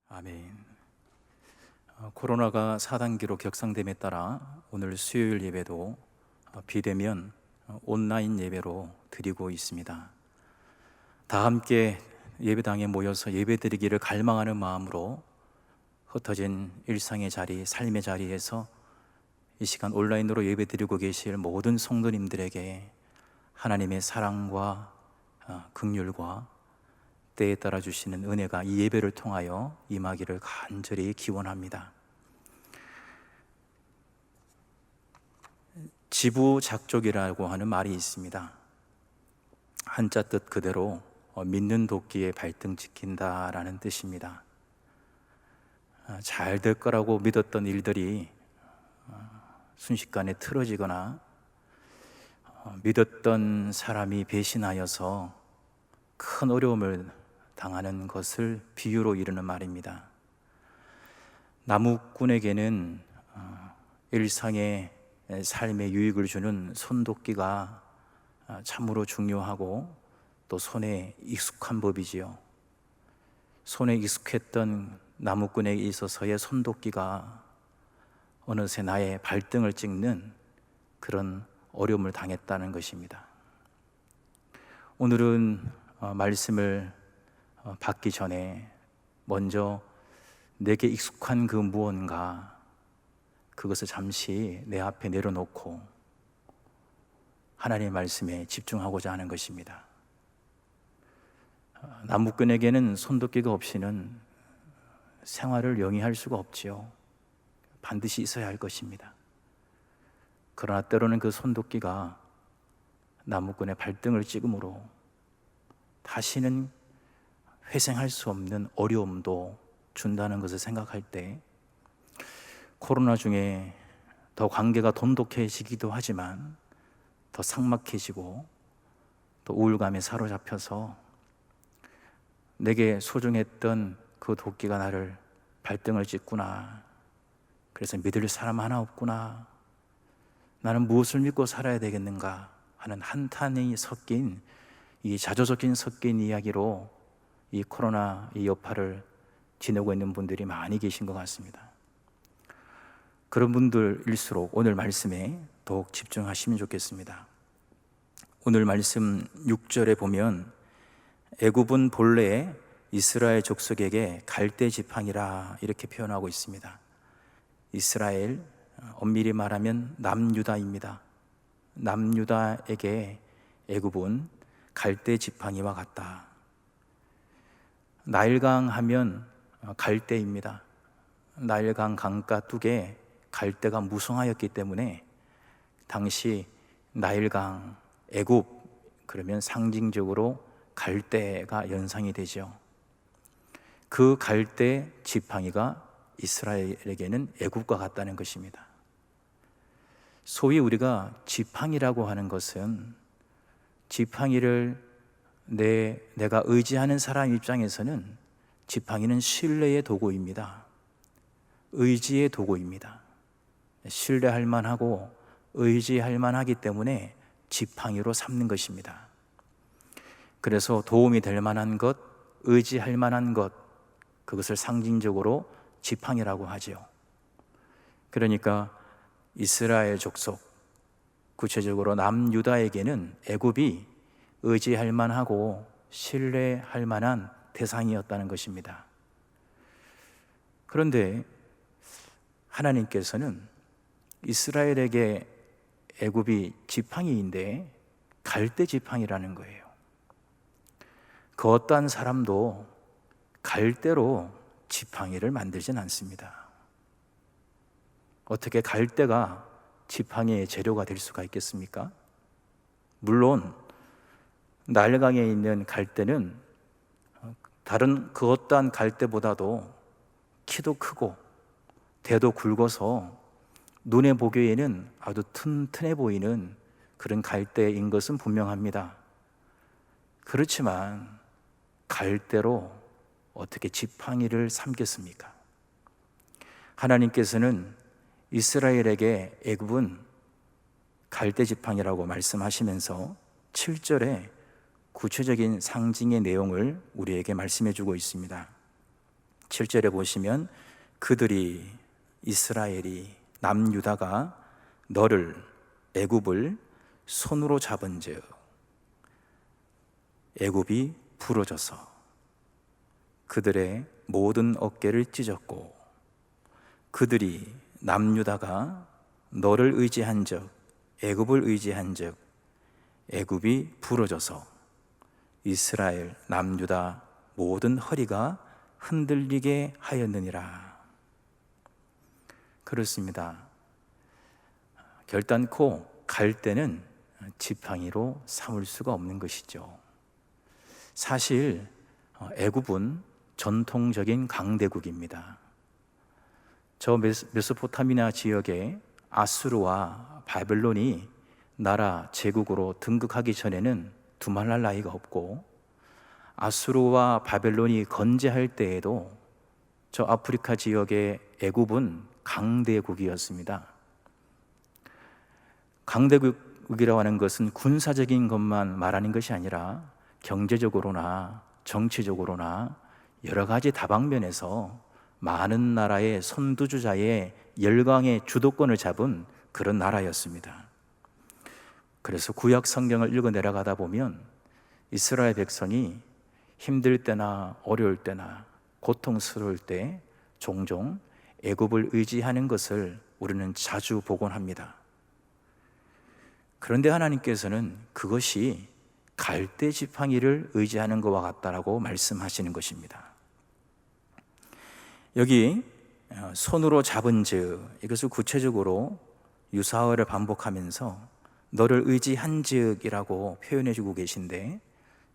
아멘. 코로나가 4단계로 격상됨에 따라 오늘 수요일 예배도 비대면 온라인 예배로 드리고 있습니다. 다 함께 예배당에 모여서 예배드리기를 갈망하는 마음으로 흩어진 일상의 자리, 삶의 자리에서 이 시간 온라인으로 예배드리고 계실 모든 성도님들에게 하나님의 사랑과 긍휼과 때에 따라 주시는 은혜가 이 예배를 통하여 임하기를 간절히 기원합니다. 지부작족이라고 하는 말이 있습니다. 한자 뜻 그대로 믿는 도끼에 발등 지킨다라는 뜻입니다. 잘 될 거라고 믿었던 일들이 순식간에 틀어지거나 믿었던 사람이 배신하여서 큰 어려움을 당하는 것을 비유로 이르는 말입니다. 나무꾼에게는 일상의 삶에 유익을 주는 손도끼가 참으로 중요하고 또 손에 익숙한 법이지요. 손에 익숙했던 나무꾼에게 있어서의 손도끼가 어느새 나의 발등을 찍는 그런 어려움을 당했다는 것입니다. 오늘은 말씀을 받기 전에 먼저 내게 익숙한 그 무언가, 그것을 잠시 내 앞에 내려놓고 하나님의 말씀에 집중하고자 하는 것입니다. 나무꾼에게는 손도끼가 없이는 생활을 영위할 수가 없지요. 반드시 있어야 할 것입니다. 그러나 때로는 그 손도끼가 나무꾼의 발등을 찍음으로 다시는 회생할 수 없는 어려움도 준다는 것을 생각할 때 코로나 중에 더 관계가 돈독해지기도 하지만 더 삭막해지고 또 우울감에 사로잡혀서 내게 소중했던 그 도끼가 나를 발등을 찍구나, 그래서 믿을 사람 하나 없구나, 나는 무엇을 믿고 살아야 되겠는가 하는 한탄이 섞인 이 자조적인 섞인 이야기로 이 코로나 이 여파를 지내고 있는 분들이 많이 계신 것 같습니다. 그런 분들일수록 오늘 말씀에 더욱 집중하시면 좋겠습니다. 오늘 말씀 6절에 보면 애굽은 본래 이스라엘 족속에게 갈대 지팡이라 이렇게 표현하고 있습니다. 이스라엘, 엄밀히 말하면 남유다입니다. 남유다에게 애굽은 갈대 지팡이와 같다. 나일강 하면 갈대입니다. 나일강 강가 뚝에 갈대가 무성하였기 때문에 당시 나일강, 애굽 그러면 상징적으로 갈대가 연상이 되죠. 그 갈대 지팡이가 이스라엘에게는 애굽과 같다는 것입니다. 소위 우리가 지팡이라고 하는 것은 지팡이를 내가 의지하는 사람 입장에서는 지팡이는 신뢰의 도구입니다. 의지의 도구입니다. 신뢰할 만하고 의지할 만하기 때문에 지팡이로 삼는 것입니다. 그래서 도움이 될 만한 것, 의지할 만한 것, 그것을 상징적으로 지팡이라고 하죠. 그러니까 이스라엘 족속, 구체적으로 남유다에게는 애굽이 의지할 만하고 신뢰할 만한 대상이었다는 것입니다. 그런데 하나님께서는 이스라엘에게 애굽이 지팡이인데 갈대 지팡이라는 거예요. 그 어떠한 사람도 갈대로 지팡이를 만들진 않습니다. 어떻게 갈대가 지팡이의 재료가 될 수가 있겠습니까? 물론 나일강에 있는 갈대는 다른 그 어떠한 갈대보다도 키도 크고 대도 굵어서 눈에 보기에는 아주 튼튼해 보이는 그런 갈대인 것은 분명합니다. 그렇지만 갈대로 어떻게 지팡이를 삼겠습니까? 하나님께서는 이스라엘에게 애굽은 갈대 지팡이라고 말씀하시면서 7절에 구체적인 상징의 내용을 우리에게 말씀해 주고 있습니다. 7절에 보시면 그들이 이스라엘이 남유다가 너를 애굽을 손으로 잡은즉 애굽이 부러져서 그들의 모든 어깨를 찢었고 그들이 남유다가 너를 의지한즉 애굽을 의지한즉 애굽이 부러져서 이스라엘 남유다 모든 허리가 흔들리게 하였느니라. 그렇습니다. 결단코 갈 때는 지팡이로 삼을 수가 없는 것이죠. 사실 애굽은 전통적인 강대국입니다. 저 메소포타미아 지역에 아수르와 바벨론이 나라 제국으로 등극하기 전에는 두말할 나위가 없고, 아수르와 바벨론이 건재할 때에도 저 아프리카 지역의 애굽은 강대국이었습니다. 강대국이라고 하는 것은 군사적인 것만 말하는 것이 아니라 경제적으로나 정치적으로나 여러 가지 다방면에서 많은 나라의 선두주자의 열강의 주도권을 잡은 그런 나라였습니다. 그래서 구약 성경을 읽어 내려가다 보면 이스라엘 백성이 힘들 때나 어려울 때나 고통스러울 때 종종 애굽을 의지하는 것을 우리는 자주 보곤 합니다. 그런데 하나님께서는 그것이 갈대 지팡이를 의지하는 것과 같다라고 말씀하시는 것입니다. 여기 손으로 잡은즉, 이것을 구체적으로 유사어를 반복하면서 너를 의지한즉이라고 표현해 주고 계신데,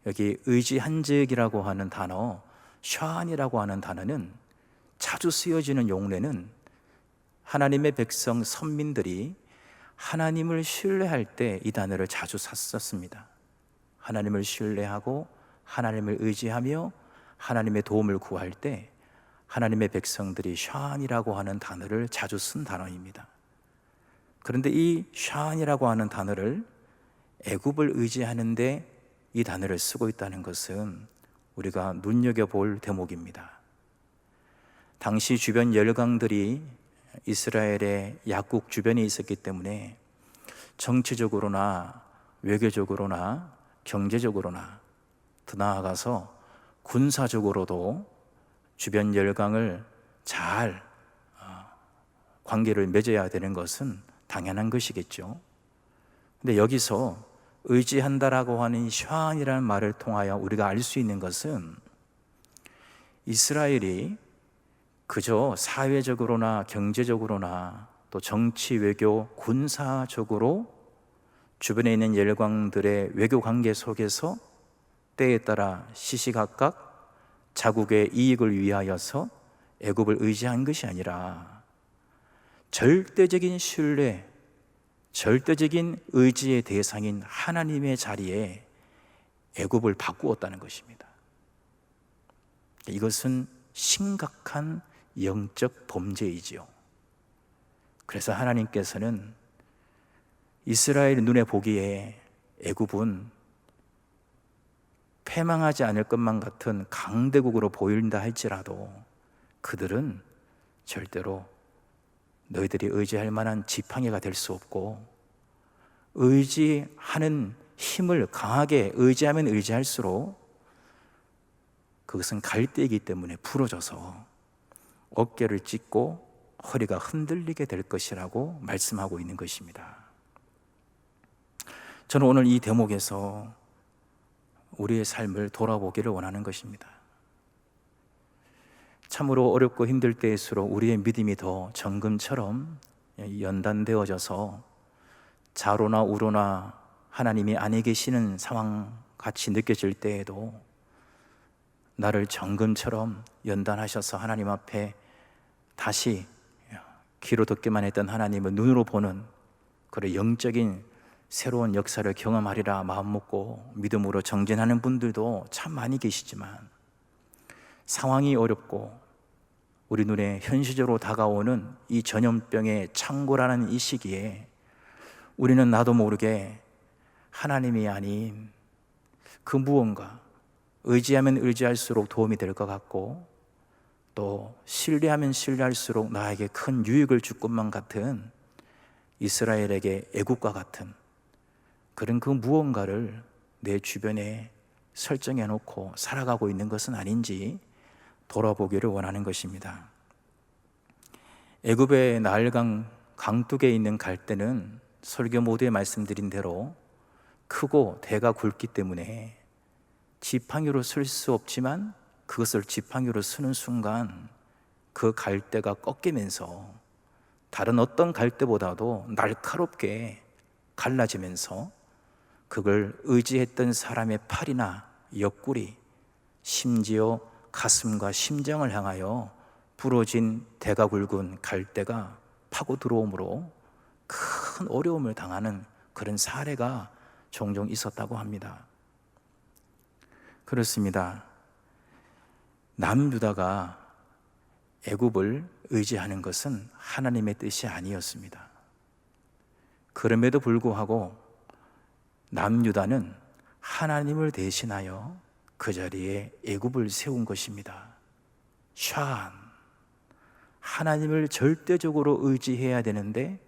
여기 의지한즉이라고 하는 단어, 샤안이라고 하는 단어는 자주 쓰여지는 용례는 하나님의 백성 선민들이 하나님을 신뢰할 때 이 단어를 자주 썼습니다. 하나님을 신뢰하고 하나님을 의지하며 하나님의 도움을 구할 때 하나님의 백성들이 샤안이라고 하는 단어를 자주 쓴 단어입니다. 그런데 이 샤안이라고 하는 단어를 애굽을 의지하는데 이 단어를 쓰고 있다는 것은 우리가 눈여겨볼 대목입니다. 당시 주변 열강들이 이스라엘의 약국 주변에 있었기 때문에 정치적으로나 외교적으로나 경제적으로나 더 나아가서 군사적으로도 주변 열강을 잘 관계를 맺어야 되는 것은 당연한 것이겠죠. 근데 여기서 의지한다라고 하는 샤안이라는 말을 통하여 우리가 알 수 있는 것은 이스라엘이 그저 사회적으로나 경제적으로나 또 정치, 외교, 군사적으로 주변에 있는 열강들의 외교 관계 속에서 때에 따라 시시각각 자국의 이익을 위하여서 애굽을 의지한 것이 아니라 절대적인 신뢰, 절대적인 의지의 대상인 하나님의 자리에 애굽을 바꾸었다는 것입니다. 이것은 심각한 영적 범죄이지요. 그래서 하나님께서는 이스라엘 눈에 보기에 애굽은 패망하지 않을 것만 같은 강대국으로 보인다 할지라도 그들은 절대로 너희들이 의지할 만한 지팡이가 될 수 없고, 의지하는 힘을 강하게 의지하면 의지할수록 그것은 갈대이기 때문에 부러져서 어깨를 찢고 허리가 흔들리게 될 것이라고 말씀하고 있는 것입니다. 저는 오늘 이 대목에서 우리의 삶을 돌아보기를 원하는 것입니다. 참으로 어렵고 힘들 때일수록 우리의 믿음이 더 정금처럼 연단되어져서 좌로나 우로나 하나님이 아니 계시는 상황 같이 느껴질 때에도 나를 정금처럼 연단하셔서 하나님 앞에 다시 귀로 듣기만 했던 하나님을 눈으로 보는 그런 영적인 새로운 역사를 경험하리라 마음 먹고 믿음으로 정진하는 분들도 참 많이 계시지만, 상황이 어렵고 우리 눈에 현실적으로 다가오는 이 전염병의 창고라는 이 시기에 우리는 나도 모르게 하나님이 아닌 그 무언가, 의지하면 의지할수록 도움이 될 것 같고 또 신뢰하면 신뢰할수록 나에게 큰 유익을 줄 것만 같은 이스라엘에게 애국과 같은 그런 그 무언가를 내 주변에 설정해 놓고 살아가고 있는 것은 아닌지 돌아보기를 원하는 것입니다. 애굽의 나일강 강둑에 있는 갈대는 설교 모두에 말씀드린 대로 크고 대가 굵기 때문에 지팡이로 쓸 수 없지만 그것을 지팡이로 쓰는 순간 그 갈대가 꺾이면서 다른 어떤 갈대보다도 날카롭게 갈라지면서 그걸 의지했던 사람의 팔이나 옆구리, 심지어 가슴과 심장을 향하여 부러진 대가 굵은 갈대가 파고 들어오므로 큰 어려움을 당하는 그런 사례가 종종 있었다고 합니다. 그렇습니다. 남유다가 애굽을 의지하는 것은 하나님의 뜻이 아니었습니다. 그럼에도 불구하고 남유다는 하나님을 대신하여 그 자리에 애굽을 세운 것입니다. 하나님을 절대적으로 의지해야 되는데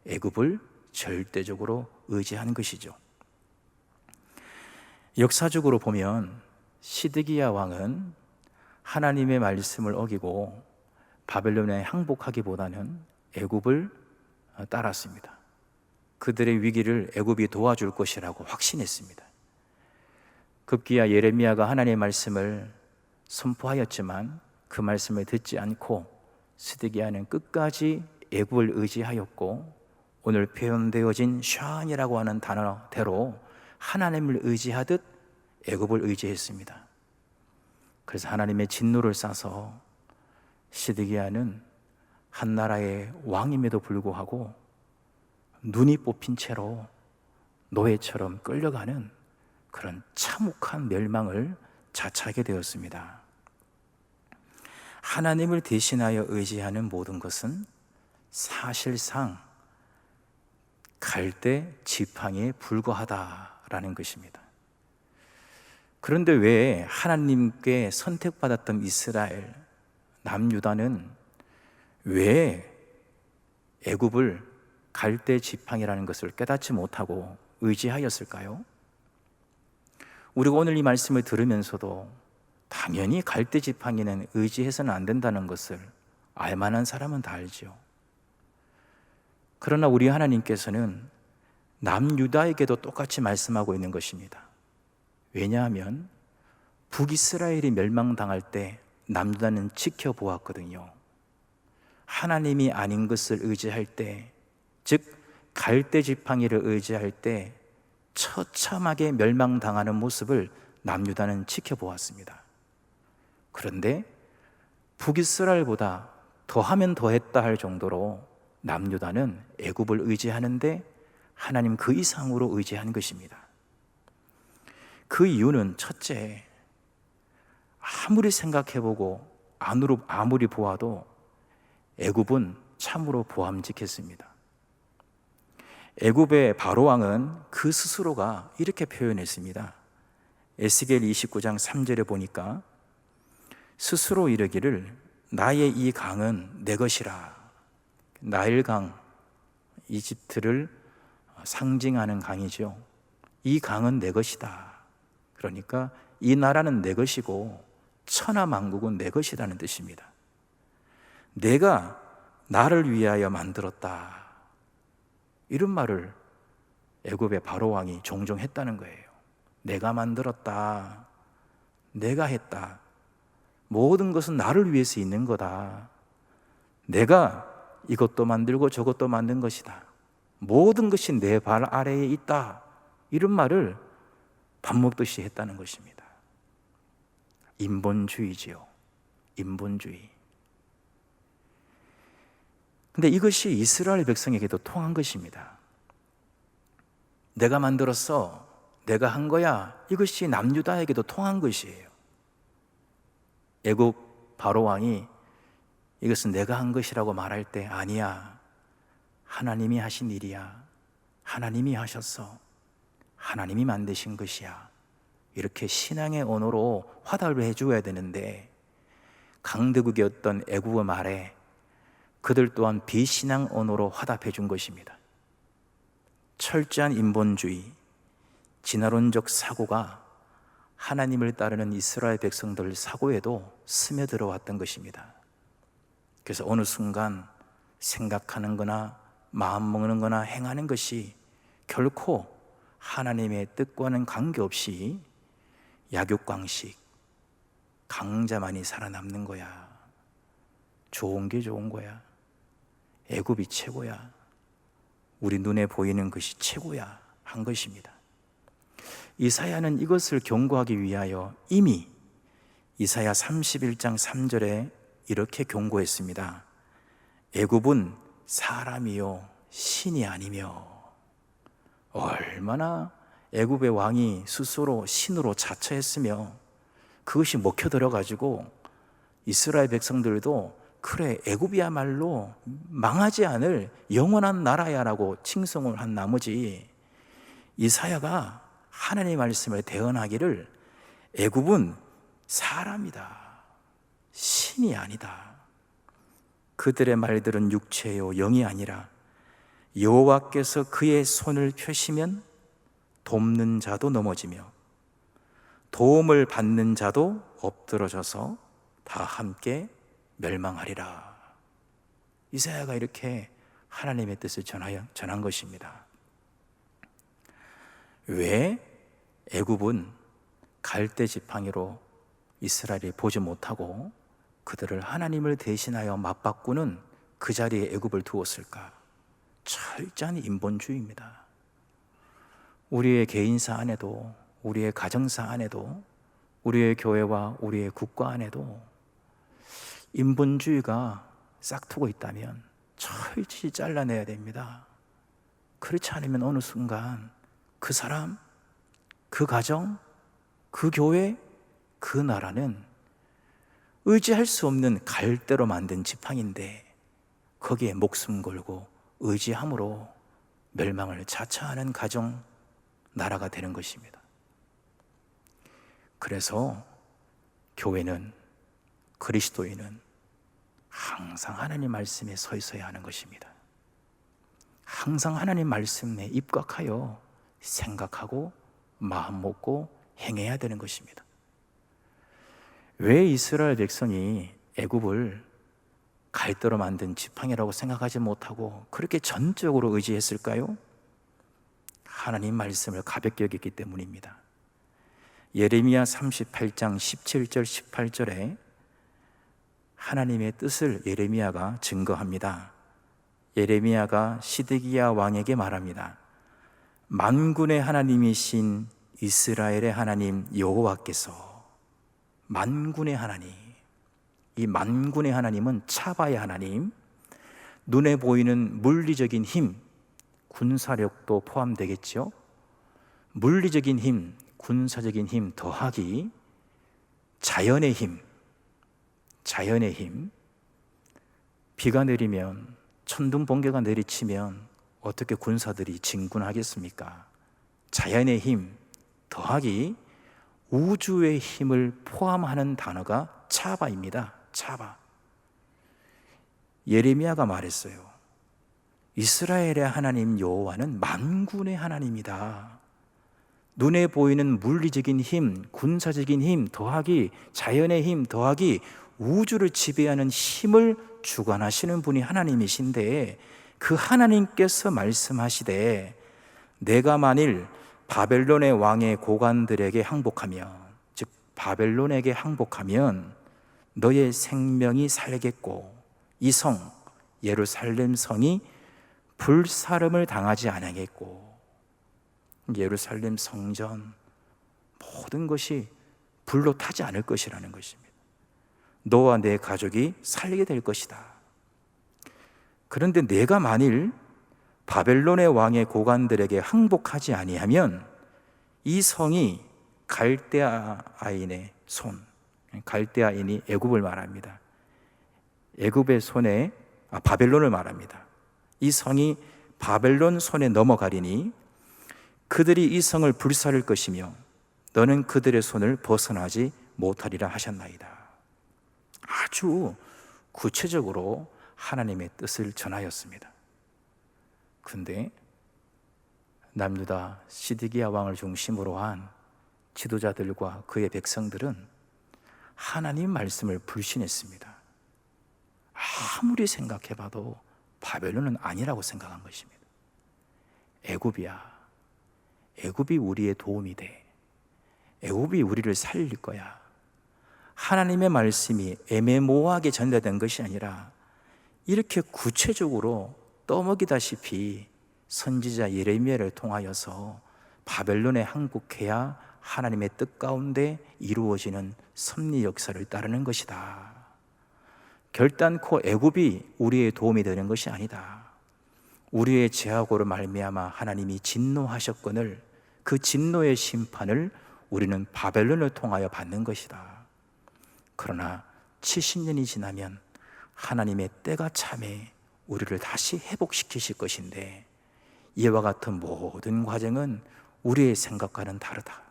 애굽을 절대적으로 의지한 것이죠. 역사적으로 보면 시드기야 왕은 하나님의 말씀을 어기고 바벨론에 항복하기보다는 애굽을 따랐습니다. 그들의 위기를 애굽이 도와줄 것이라고 확신했습니다. 급기야 예레미야가 하나님의 말씀을 선포하였지만 그 말씀을 듣지 않고 시드기야는 끝까지 애굽을 의지하였고 오늘 표현되어진 샤안이라고 하는 단어대로 하나님을 의지하듯 애굽을 의지했습니다. 그래서 하나님의 진노를 싸서 시드기야는 한 나라의 왕임에도 불구하고 눈이 뽑힌 채로 노예처럼 끌려가는 그런 참혹한 멸망을 자초하게 되었습니다. 하나님을 대신하여 의지하는 모든 것은 사실상 갈대 지팡이에 불과하다라는 것입니다. 그런데 왜 하나님께 선택받았던 이스라엘, 남유다는 왜 애굽을 갈대 지팡이라는 것을 깨닫지 못하고 의지하였을까요? 우리가 오늘 이 말씀을 들으면서도 당연히 갈대 지팡이는 의지해서는 안 된다는 것을 알만한 사람은 다 알죠. 그러나 우리 하나님께서는 남유다에게도 똑같이 말씀하고 있는 것입니다. 왜냐하면 북이스라엘이 멸망당할 때 남유다는 지켜보았거든요. 하나님이 아닌 것을 의지할 때, 즉 갈대 지팡이를 의지할 때 처참하게 멸망당하는 모습을 남유다는 지켜보았습니다. 그런데 북이스라엘보다 더하면 더했다 할 정도로 남유다는 애굽을 의지하는데 하나님 그 이상으로 의지한 것입니다. 그 이유는 첫째, 아무리 생각해보고 아무리 보아도 애굽은 참으로 보암직했습니다. 애굽의 바로왕은 그 스스로가 이렇게 표현했습니다. 에스겔 29장 3절에 보니까 스스로 이르기를 나의 이 강은 내 것이라. 나일강, 이집트를 상징하는 강이죠. 이 강은 내 것이다. 그러니까 이 나라는 내 것이고 천하만국은 내 것이라는 뜻입니다. 내가 나를 위하여 만들었다. 이런 말을 애굽의 바로왕이 종종 했다는 거예요. 내가 만들었다. 내가 했다. 모든 것은 나를 위해서 있는 거다. 내가 이것도 만들고 저것도 만든 것이다. 모든 것이 내 발 아래에 있다. 이런 말을 밥 먹듯이 했다는 것입니다. 인본주의지요. 인본주의. 근데 이것이 이스라엘 백성에게도 통한 것입니다. 내가 만들었어. 내가 한 거야. 이것이 남유다에게도 통한 것이에요. 애굽 바로왕이 이것은 내가 한 것이라고 말할 때 아니야. 하나님이 하신 일이야. 하나님이 하셨어. 하나님이 만드신 것이야. 이렇게 신앙의 언어로 화답을 해줘야 되는데 강대국이었던 애굽의 말에 그들 또한 비신앙 언어로 화답해 준 것입니다. 철저한 인본주의, 진화론적 사고가 하나님을 따르는 이스라엘 백성들 사고에도 스며들어 왔던 것입니다. 그래서 어느 순간 생각하는 거나 마음 먹는 거나 행하는 것이 결코 하나님의 뜻과는 관계없이 약육강식, 강자만이 살아남는 거야. 좋은 게 좋은 거야. 애굽이 최고야. 우리 눈에 보이는 것이 최고야 한 것입니다. 이사야는 이것을 경고하기 위하여 이미 이사야 31장 3절에 이렇게 경고했습니다. 애굽은 사람이요 신이 아니며. 얼마나 애굽의 왕이 스스로 신으로 자처했으며 그것이 먹혀들어가지고 이스라엘 백성들도 그래 애굽이야말로 망하지 않을 영원한 나라야라고 칭송을 한 나머지 이사야가 하나님의 말씀을 대언하기를 애굽은 사람이다, 신이 아니다. 그들의 말들은 육체요 영이 아니라 여호와께서 그의 손을 펴시면 돕는 자도 넘어지며 도움을 받는 자도 엎드러져서 다 함께 멸망하리라. 이사야가 이렇게 하나님의 뜻을 전한 것입니다. 왜 애굽은 갈대 지팡이로 이스라엘이 보지 못하고 그들을 하나님을 대신하여 맞바꾸는 그 자리에 애굽을 두었을까? 철저한 인본주의입니다. 우리의 개인사 안에도, 우리의 가정사 안에도, 우리의 교회와 우리의 국가 안에도 인본주의가 싹트고 있다면 철저히 잘라내야 됩니다. 그렇지 않으면 어느 순간 그 사람, 그 가정, 그 교회, 그 나라는 의지할 수 없는 갈대로 만든 지팡인데 거기에 목숨 걸고 의지함으로 멸망을 자처하는 가정, 나라가 되는 것입니다. 그래서 교회는, 그리스도인은 항상 하나님 말씀에 서 있어야 하는 것입니다. 항상 하나님 말씀에 입각하여 생각하고 마음 먹고 행해야 되는 것입니다. 왜 이스라엘 백성이 애굽을 갈대로 만든 지팡이라고 생각하지 못하고 그렇게 전적으로 의지했을까요? 하나님 말씀을 가볍게 여겼기 때문입니다. 예레미야 38장 17절 18절에 하나님의 뜻을 예레미야가 증거합니다. 예레미야가 시드기야 왕에게 말합니다. 만군의 하나님이신 이스라엘의 하나님 여호와께서, 만군의 하나님, 이 만군의 하나님은 차바의 하나님, 눈에 보이는 물리적인 힘, 군사력도 포함되겠죠. 물리적인 힘, 군사적인 힘 더하기 자연의 힘, 자연의 힘. 비가 내리면, 천둥 번개가 내리치면 어떻게 군사들이 진군하겠습니까? 자연의 힘 더하기 우주의 힘을 포함하는 단어가 차바입니다. 차바. 예레미야가 말했어요. 이스라엘의 하나님 여호와는 만군의 하나님이다. 눈에 보이는 물리적인 힘, 군사적인 힘 더하기 자연의 힘 더하기 우주를 지배하는 힘을 주관하시는 분이 하나님이신데, 그 하나님께서 말씀하시되 내가 만일 바벨론의 왕의 고관들에게 항복하면, 즉 바벨론에게 항복하면 너의 생명이 살겠고 이 성 예루살렘 성이 불사름을 당하지 아니하겠고, 예루살렘 성전 모든 것이 불로 타지 않을 것이라는 것입니다. 너와 내 가족이 살게 될 것이다. 그런데 내가 만일 바벨론의 왕의 고관들에게 항복하지 아니하면 이 성이 갈대아인의 손, 갈대아인이 애굽을 말합니다. 애굽의 손에 바벨론을 말합니다. 이 성이 바벨론 손에 넘어가리니 그들이 이 성을 불사를 것이며 너는 그들의 손을 벗어나지 못하리라 하셨나이다. 아주 구체적으로 하나님의 뜻을 전하였습니다. 근데 남유다 시드기야 왕을 중심으로 한 지도자들과 그의 백성들은 하나님 말씀을 불신했습니다. 아무리 생각해봐도 바벨론은 아니라고 생각한 것입니다. 애굽이야. 애굽이 우리의 도움이 돼. 애굽이 우리를 살릴 거야. 하나님의 말씀이 애매모호하게 전달된 것이 아니라 이렇게 구체적으로 떠먹이다시피 선지자 예레미야를 통하여서 바벨론에 항복해야 하나님의 뜻 가운데 이루어지는 섭리 역사를 따르는 것이다. 결단코 애굽이 우리의 도움이 되는 것이 아니다. 우리의 죄악으로 말미암아 하나님이 진노하셨거늘 그 진노의 심판을 우리는 바벨론을 통하여 받는 것이다. 그러나 70년이 지나면 하나님의 때가 참에 우리를 다시 회복시키실 것인데 이와 같은 모든 과정은 우리의 생각과는 다르다.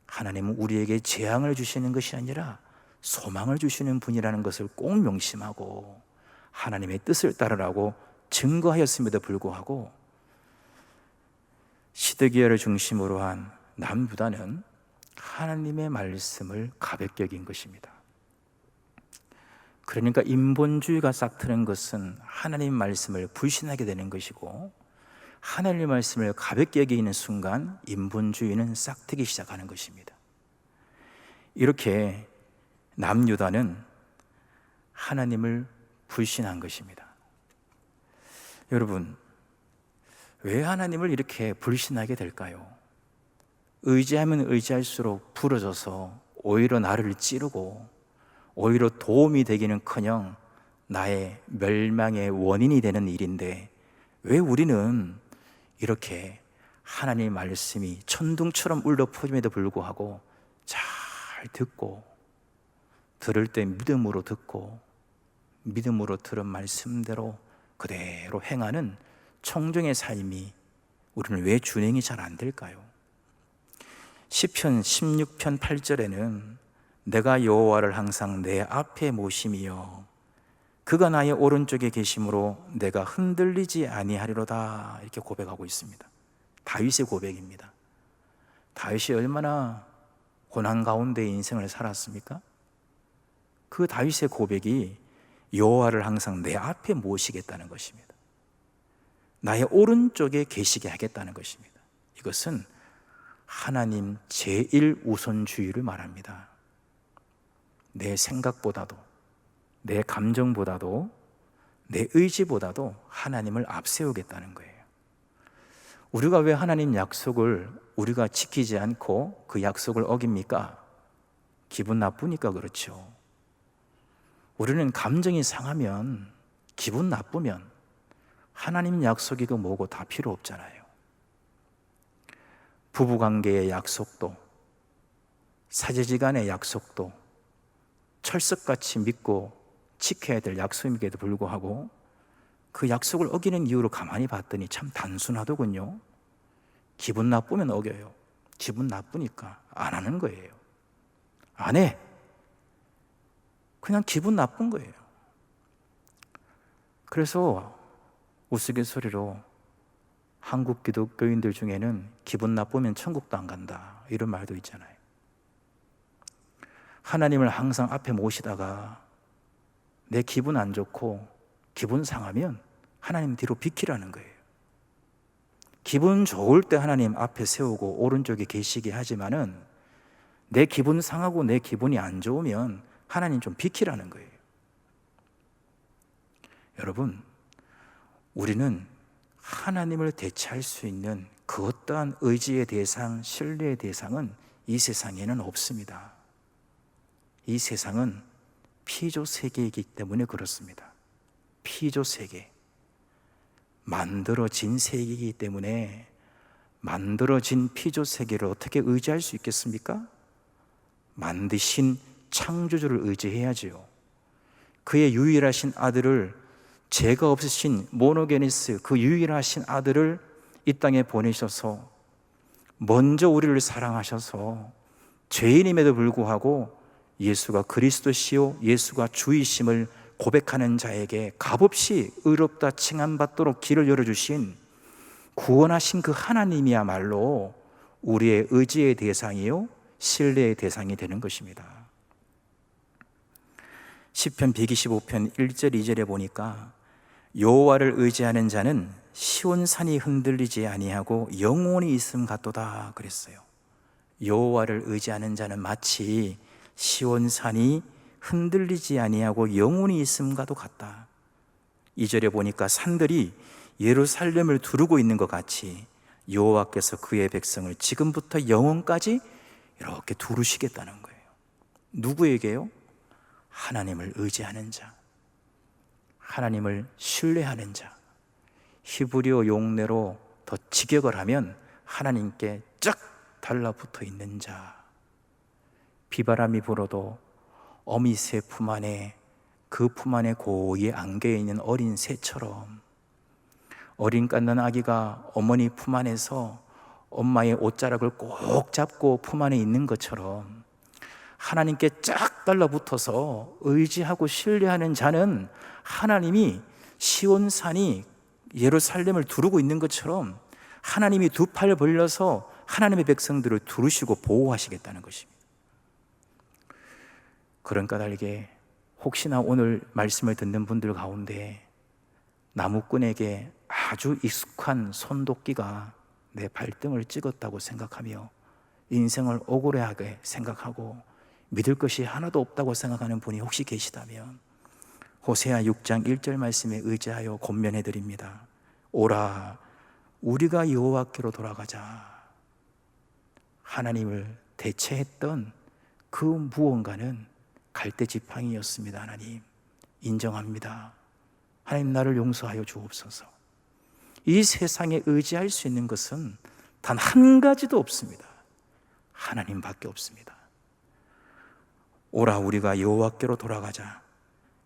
하나님은 우리에게 재앙을 주시는 것이 아니라 소망을 주시는 분이라는 것을 꼭 명심하고 하나님의 뜻을 따르라고 증거하였음에도 불구하고 시드기야를 중심으로 한 남유다는 하나님의 말씀을 가볍게 여긴 것입니다. 그러니까 인본주의가 싹트는 것은 하나님 말씀을 불신하게 되는 것이고 하나님의 말씀을 가볍게 여기는 순간 인본주의는 싹트기 시작하는 것입니다. 이렇게 남유다는 하나님을 불신한 것입니다. 여러분, 왜 하나님을 이렇게 불신하게 될까요? 의지하면 의지할수록 부러져서 오히려 나를 찌르고 오히려 도움이 되기는커녕 나의 멸망의 원인이 되는 일인데 왜 우리는 이렇게 하나님의 말씀이 천둥처럼 울려 퍼짐에도 불구하고 잘 듣고 들을 때 믿음으로 듣고 믿음으로 들은 말씀대로 그대로 행하는 청정의 삶이 우리는 왜 준행이 잘 안 될까요? 시편 16편 8절에는 내가 여호와를 항상 내 앞에 모심이여 그가 나의 오른쪽에 계심으로 내가 흔들리지 아니하리로다 이렇게 고백하고 있습니다. 다윗의 고백입니다. 다윗이 얼마나 고난 가운데 인생을 살았습니까? 그 다윗의 고백이 여호와를 항상 내 앞에 모시겠다는 것입니다. 나의 오른쪽에 계시게 하겠다는 것입니다. 이것은 하나님 제1우선주의를 말합니다. 내 생각보다도 내 감정보다도 내 의지보다도 하나님을 앞세우겠다는 거예요. 우리가 왜 하나님 약속을 우리가 지키지 않고 그 약속을 어깁니까? 기분 나쁘니까 그렇죠. 우리는 감정이 상하면 기분 나쁘면 하나님 약속이고 뭐고 다 필요 없잖아요. 부부관계의 약속도 사제지간의 약속도 철석같이 믿고 지켜야 될 약속임에도 불구하고 그 약속을 어기는 이유로 가만히 봤더니 참 단순하더군요. 기분 나쁘면 어겨요. 기분 나쁘니까 안 하는 거예요. 안 해. 그냥 기분 나쁜 거예요. 그래서 우스갯소리로 한국 기독교인들 중에는 기분 나쁘면 천국도 안 간다 이런 말도 있잖아요. 하나님을 항상 앞에 모시다가 내 기분 안 좋고 기분 상하면 하나님 뒤로 비키라는 거예요. 기분 좋을 때 하나님 앞에 세우고 오른쪽에 계시게 하지만은 내 기분 상하고 내 기분이 안 좋으면 하나님 좀 비키라는 거예요. 여러분, 우리는 하나님을 대체할 수 있는 그 어떠한 의지의 대상, 신뢰의 대상은 이 세상에는 없습니다. 이 세상은 피조 세계이기 때문에 그렇습니다. 피조 세계, 만들어진 세계이기 때문에 만들어진 피조 세계를 어떻게 의지할 수 있겠습니까? 만드신 창조주를 의지해야지요. 그의 유일하신 아들을, 죄가 없으신 모노게니스 그 유일하신 아들을 이 땅에 보내셔서 먼저 우리를 사랑하셔서 죄인임에도 불구하고 예수가 그리스도시요 예수가 주이심을 고백하는 자에게 값없이 의롭다 칭함받도록 길을 열어주신 구원하신 그 하나님이야말로 우리의 의지의 대상이요 신뢰의 대상이 되는 것입니다. 시편 125편 1절 2절에 보니까 여호와를 의지하는 자는 시온산이 흔들리지 아니하고 영원히 있음 같도다 그랬어요. 여호와를 의지하는 자는 마치 시온산이 흔들리지 아니하고 영원히 있음과도 같다. 2절에 보니까 산들이 예루살렘을 두르고 있는 것 같이 여호와께서 그의 백성을 지금부터 영원까지 이렇게 두르시겠다는 거예요. 누구에게요? 하나님을 의지하는 자, 하나님을 신뢰하는 자. 히브리어 용례로 더 직역을 하면 하나님께 쫙 달라붙어 있는 자. 비바람이 불어도 어미 새 품 안에 그 품 안에 고이 안겨 있는 어린 새처럼, 어린 깎는 아기가 어머니 품 안에서 엄마의 옷자락을 꼭 잡고 품 안에 있는 것처럼 하나님께 쫙 달라붙어서 의지하고 신뢰하는 자는 하나님이 시온산이 예루살렘을 두르고 있는 것처럼 하나님이 두 팔 벌려서 하나님의 백성들을 두르시고 보호하시겠다는 것입니다. 그런 까닭에 혹시나 오늘 말씀을 듣는 분들 가운데 나무꾼에게 아주 익숙한 손도끼가 내 발등을 찍었다고 생각하며 인생을 억울해하게 생각하고 믿을 것이 하나도 없다고 생각하는 분이 혹시 계시다면 호세아 6장 1절 말씀에 의지하여 권면해 드립니다. 오라 우리가 여호와께로 돌아가자. 하나님을 대체했던 그 무언가는 갈대 지팡이였습니다. 하나님 인정합니다. 하나님 나를 용서하여 주옵소서. 이 세상에 의지할 수 있는 것은 단 한 가지도 없습니다. 하나님밖에 없습니다. 오라 우리가 여호와께로 돌아가자.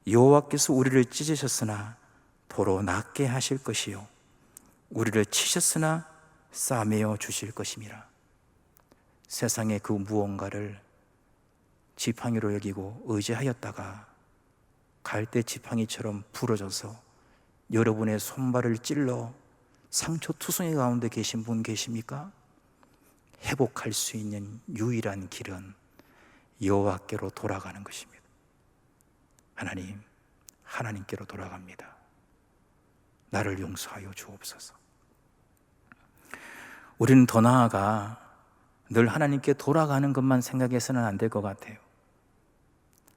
여호와께서 우리를 찢으셨으나 도로 낫게 하실 것이요 우리를 치셨으나 싸매어 주실 것임이라. 세상의 그 무언가를 지팡이로 여기고 의지하였다가 갈대 지팡이처럼 부러져서 여러분의 손발을 찔러 상처투성이 가운데 계신 분 계십니까? 회복할 수 있는 유일한 길은 여호와께로 돌아가는 것입니다. 하나님께로 돌아갑니다. 나를 용서하여 주옵소서. 우리는 더 나아가 늘 하나님께 돌아가는 것만 생각해서는 안 될 것 같아요.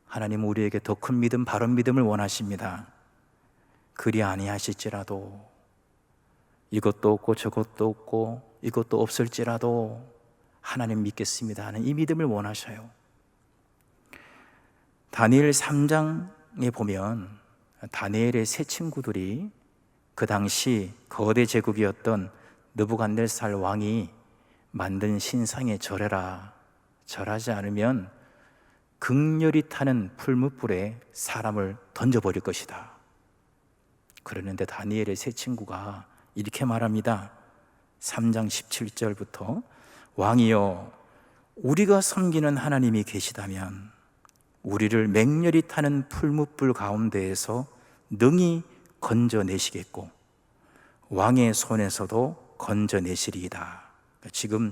하나님은 우리에게 더 큰 믿음, 바른 믿음을 원하십니다. 그리 아니하실지라도, 이것도 없고 저것도 없고 이것도 없을지라도 하나님 믿겠습니다 하는 이 믿음을 원하셔요. 다니엘 3장에 보면 다니엘의 세 친구들이 그 당시 거대 제국이었던 느부갓네살 왕이 만든 신상에 절해라. 절하지 않으면 극렬히 타는 풀무불에 사람을 던져버릴 것이다. 그러는데 다니엘의 세 친구가 이렇게 말합니다. 3장 17절부터 왕이여 우리가 섬기는 하나님이 계시다면 우리를 맹렬히 타는 풀무불 가운데에서 능히 건져내시겠고 왕의 손에서도 건져내시리이다. 지금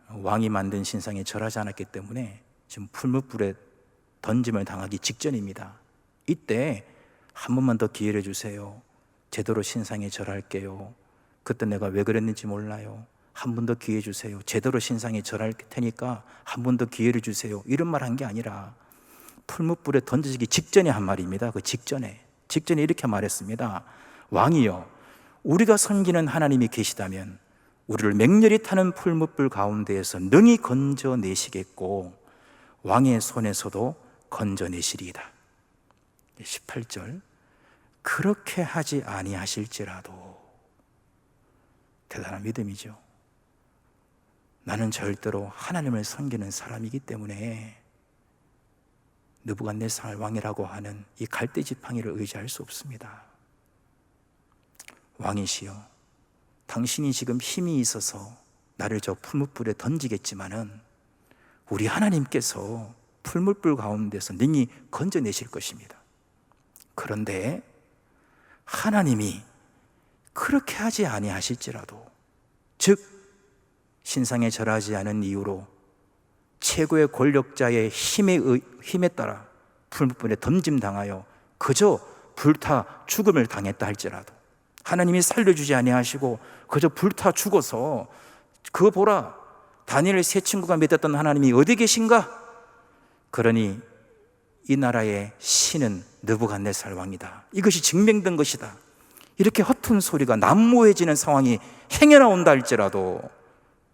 왕이 만든 신상에 절하지 않았기 때문에 지금 풀무불에 던짐을 당하기 직전입니다. 이때 한 번만 더 기회를 주세요. 제대로 신상에 절할게요. 그때 내가 왜 그랬는지 몰라요. 한 번 더 기회 주세요. 제대로 신상에 절할 테니까 한 번 더 기회를 주세요. 이런 말 한 게 아니라 풀무불에 던지기 직전에 한 말입니다. 그 직전에 이렇게 말했습니다. 왕이여 우리가 섬기는 하나님이 계시다면 우리를 맹렬히 타는 풀무불 가운데에서 능히 건져내시겠고 왕의 손에서도 건져내시리이다. 18절 그렇게 하지 아니하실지라도. 대단한 믿음이죠. 나는 절대로 하나님을 섬기는 사람이기 때문에 느부갓네살 왕이라고 하는 이 갈대 지팡이를 의지할 수 없습니다. 왕이시여 당신이 지금 힘이 있어서 나를 저 풀무불에 던지겠지만은 우리 하나님께서 풀무불 가운데서 능히 건져내실 것입니다. 그런데 하나님이 그렇게 하지 아니하실지라도, 즉 신상에 절하지 않은 이유로 최고의 권력자의 힘에 따라 풀무불에 던짐당하여 그저 불타 죽음을 당했다 할지라도, 하나님이 살려주지 아니하시고 그저 불타 죽어서 그거 보라, 다니엘 세 친구가 믿었던 하나님이 어디 계신가? 그러니 이 나라의 신은 느부갓네살 왕이다, 이것이 증명된 것이다, 이렇게 허튼 소리가 난무해지는 상황이 행여나온다 할지라도,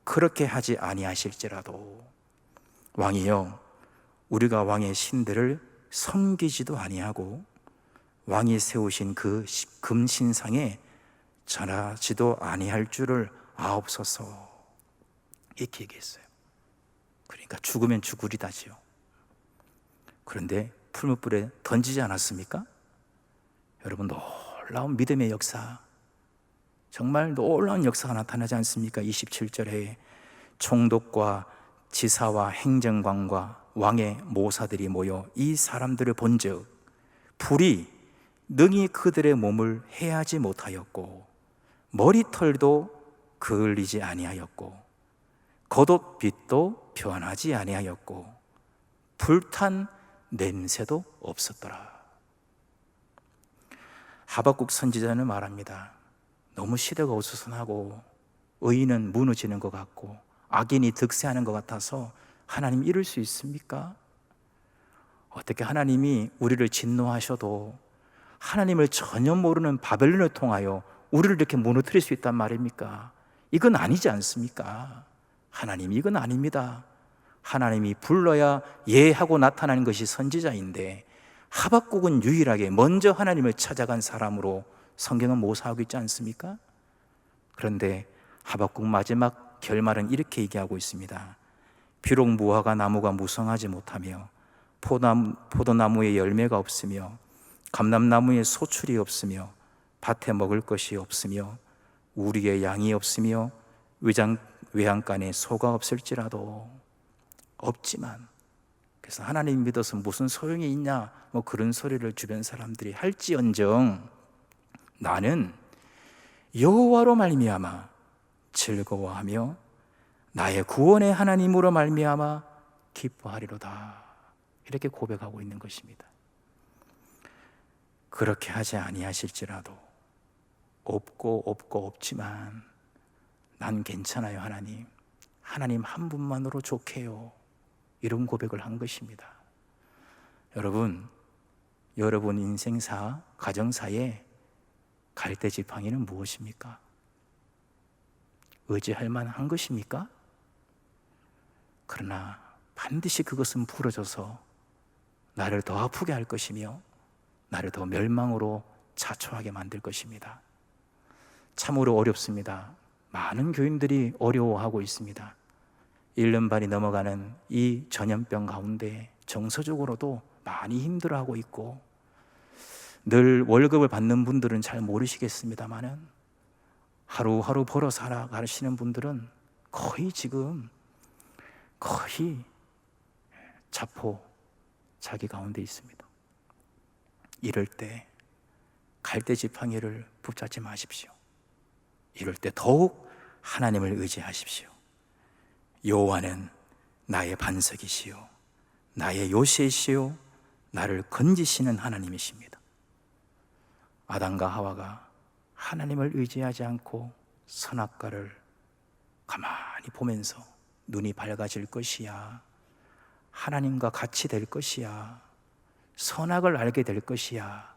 그렇게 하지 아니하실지라도, 왕이여, 우리가 왕의 신들을 섬기지도 아니하고 왕이 세우신 그 금신상에 절하지도 아니할 줄을 아옵소서, 이렇게 얘기했어요. 그러니까 죽으면 죽으리다지요. 그런데 풀무불에 던지지 않았습니까? 여러분, 놀라운 믿음의 역사, 정말 놀라운 역사가 나타나지 않습니까? 27절에 총독과 지사와 행정관과 왕의 모사들이 모여 이 사람들을 본즉 불이 능히 그들의 몸을 해하지 못하였고 머리털도 그을리지 아니하였고 겉옷빛도 변하지 아니하였고 불탄 냄새도 없었더라. 하박국 선지자는 말합니다. 너무 시대가 어수선하고 의인은 무너지는 것 같고 악인이 득세하는 것 같아서 하나님 이럴 수 있습니까? 어떻게 하나님이 우리를 진노하셔도 하나님을 전혀 모르는 바벨론을 통하여 우리를 이렇게 무너뜨릴 수 있단 말입니까? 이건 아니지 않습니까? 하나님, 이건 아닙니다. 하나님이 불러야 예하고 나타나는 것이 선지자인데, 하박국은 유일하게 먼저 하나님을 찾아간 사람으로 성경은 모사하고 있지 않습니까? 그런데 하박국 마지막 결말은 이렇게 얘기하고 있습니다. 비록 무화과 나무가 무성하지 못하며 포도나무에 열매가 없으며 감람나무에 소출이 없으며 밭에 먹을 것이 없으며 우리의 양이 없으며 외양간에 소가 없을지라도, 없지만, 그래서 하나님 믿어서 무슨 소용이 있냐 뭐 그런 소리를 주변 사람들이 할지언정 나는 여호와로 말미암아 즐거워하며 나의 구원의 하나님으로 말미암아 기뻐하리로다, 이렇게 고백하고 있는 것입니다. 그렇게 하지 아니하실지라도 없지만 난 괜찮아요 하나님, 하나님 한 분만으로 좋게요, 이런 고백을 한 것입니다. 여러분 인생사, 가정사에 갈대지팡이는 무엇입니까? 의지할 만한 것입니까? 그러나 반드시 그것은 부러져서 나를 더 아프게 할 것이며 나를 더 멸망으로 자초하게 만들 것입니다. 참으로 어렵습니다. 많은 교인들이 어려워하고 있습니다. 1년 반이 넘어가는 이 전염병 가운데 정서적으로도 많이 힘들어하고 있고, 늘 월급을 받는 분들은 잘 모르시겠습니다만은 하루하루 벌어 살아가시는 분들은 거의 자기 가운데 있습니다. 이럴 때 갈대지팡이를 붙잡지 마십시오. 이럴 때 더욱 하나님을 의지하십시오. 여호와는 나의 반석이시요 나의 요새이시요 나를 건지시는 하나님이십니다. 아담과 하와가 하나님을 의지하지 않고 선악과를 가만히 보면서 눈이 밝아질 것이야, 하나님과 같이 될 것이야, 선악을 알게 될 것이야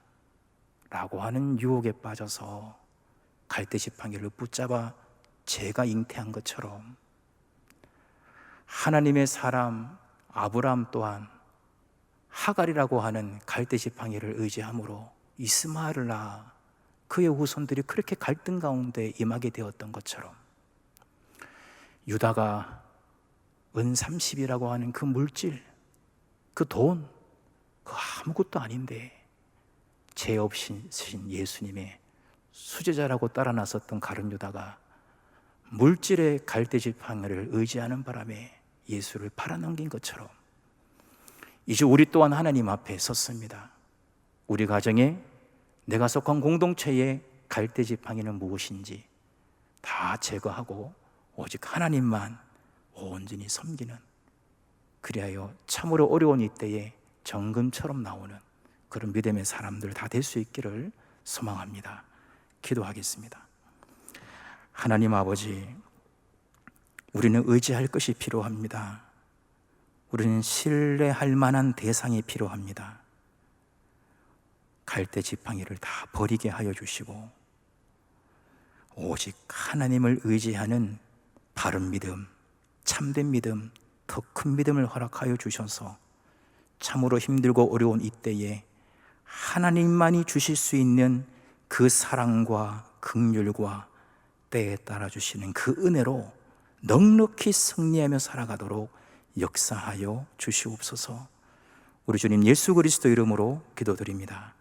라고 하는 유혹에 빠져서 갈대지팡이를 붙잡아 죄가 잉태한 것처럼, 하나님의 사람 아브라함 또한 하갈이라고 하는 갈대지팡이를 의지함으로 이스마엘을 낳아 그의 후손들이 그렇게 갈등 가운데 임하게 되었던 것처럼, 유다가 은 30이라고 하는 그 물질, 그 돈, 그 아무것도 아닌데 죄 없으신 예수님의 수제자라고 따라 나섰던 가룟 유다가 물질의 갈대지팡이를 의지하는 바람에 예수를 팔아넘긴 것처럼, 이제 우리 또한 하나님 앞에 섰습니다. 우리 가정에, 내가 속한 공동체의 갈대 지팡이는 무엇인지 다 제거하고 오직 하나님만 온전히 섬기는, 그리하여 참으로 어려운 이때에 정금처럼 나오는 그런 믿음의 사람들 다 될 수 있기를 소망합니다. 기도하겠습니다. 하나님 아버지, 우리는 의지할 것이 필요합니다. 우리는 신뢰할 만한 대상이 필요합니다. 갈대 지팡이를 다 버리게 하여 주시고 오직 하나님을 의지하는 바른 믿음, 참된 믿음, 더 큰 믿음을 허락하여 주셔서 참으로 힘들고 어려운 이때에 하나님만이 주실 수 있는 그 사랑과 긍휼과 때에 따라 주시는 그 은혜로 넉넉히 승리하며 살아가도록 역사하여 주시옵소서. 우리 주님 예수 그리스도 이름으로 기도드립니다.